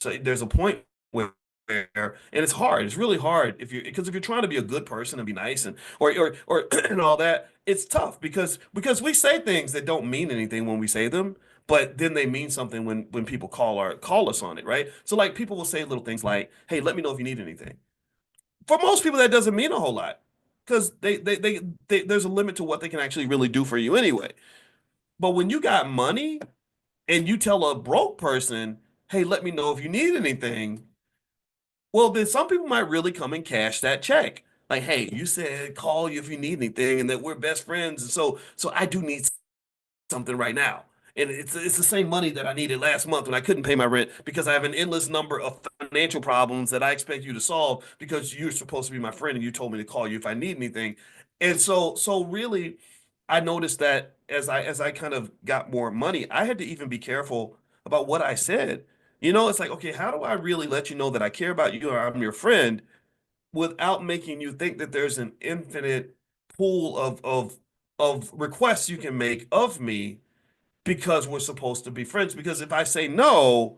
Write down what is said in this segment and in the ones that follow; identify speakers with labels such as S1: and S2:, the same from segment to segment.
S1: So there's a point where, and it's hard. It's really hard if you're trying to be a good person and be nice and or and all that, it's tough because we say things that don't mean anything when we say them, but then they mean something when people call us on it, right? So like people will say little things like, "Hey, let me know if you need anything." For most people, that doesn't mean a whole lot because there's a limit to what they can actually really do for you anyway. But when you got money and you tell a broke person, "Hey, let me know if you need anything," well, then some people might really come and cash that check. Like, hey, you said call you if you need anything, and that we're best friends, and so I do need something right now. And it's the same money that I needed last month when I couldn't pay my rent because I have an endless number of financial problems that I expect you to solve because you're supposed to be my friend and you told me to call you if I need anything. And so really I noticed that as I kind of got more money, I had to even be careful about what I said. It's like, okay, how do I really let you know that I care about you or I'm your friend without making you think that there's an infinite pool of requests you can make of me because we're supposed to be friends. Because if I say no,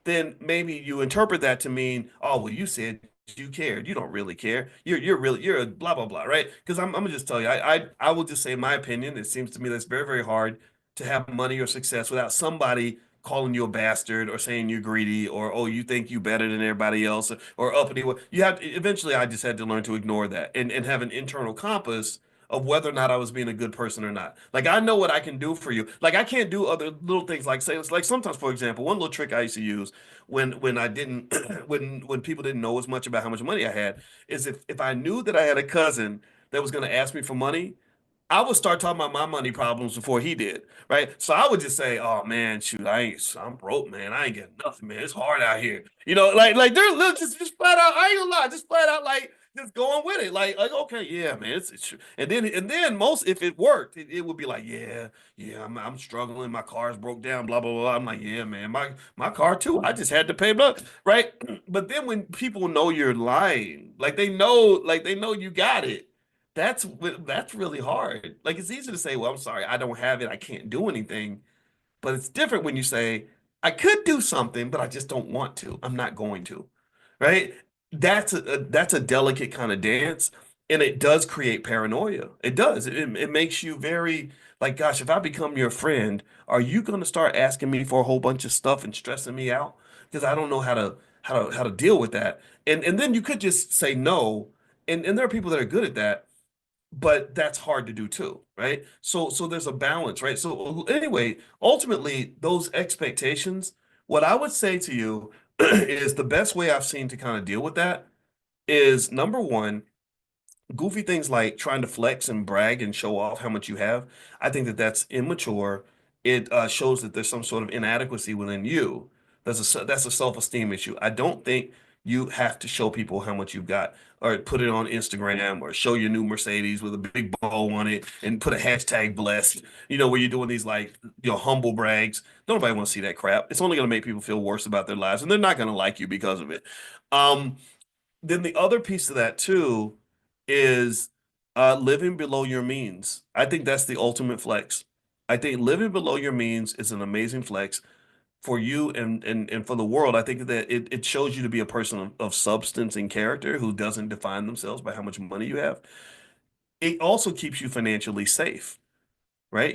S1: then maybe you interpret that to mean, oh, well, you said you cared. You don't really care. You're a blah blah blah, right? Because I'm gonna just tell you, I will just say my opinion. It seems to me that's very, very hard to have money or success without somebody calling you a bastard or saying you're greedy or oh you think you better than everybody else or uppity. You have eventually I just had to learn to ignore that and have an internal compass of whether or not I was being a good person or not. Like I know what I can do for you. Like I can't do other little things like say it's like sometimes, for example, one little trick I used to use when I didn't when people didn't know as much about how much money I had is if I knew that I had a cousin that was going to ask me for money, I would start talking about my money problems before he did, right? So I would just say, "Oh man, shoot, I'm broke, man. I ain't getting nothing, man. It's hard out here." Like they're just flat out. I ain't gonna lie, just flat out like just going with it. Like okay, yeah, man. It's true. And then most if it worked, it would be like, yeah, yeah, I'm struggling. My car's broke down. Blah blah blah. I'm like, yeah, man. My car too. I just had to pay, but right. But then when people know you're lying, like they know you got it. That's really hard. Like it's easy to say, "Well, I'm sorry, I don't have it. I can't do anything." But it's different when you say, "I could do something, but I just don't want to. I'm not going to." Right? That's a delicate kind of dance, and it does create paranoia. It does. It makes you very like, gosh, if I become your friend, are you going to start asking me for a whole bunch of stuff and stressing me out because I don't know how to deal with that. And then you could just say no, and there are people that are good at that but that's hard to do too, right? So there's a balance, right? So anyway, ultimately, those expectations, what I would say to you is the best way I've seen to kind of deal with that is number one, goofy things like trying to flex and brag and show off how much you have. I think that that's immature. It shows that there's some sort of inadequacy within you. That's a self-esteem issue. I don't think you have to show people how much you've got or put it on Instagram or show your new Mercedes with a big bow on it and put a hashtag blessed, where you're doing these like, humble brags. Nobody wants to see that crap. It's only going to make people feel worse about their lives and they're not going to like you because of it. Um, then the other piece of that too is living below your means. I think that's the ultimate flex. I think living below your means is an amazing flex for you and for the world. I think that it shows you to be a person of substance and character who doesn't define themselves by how much money you have. It also keeps you financially safe, right?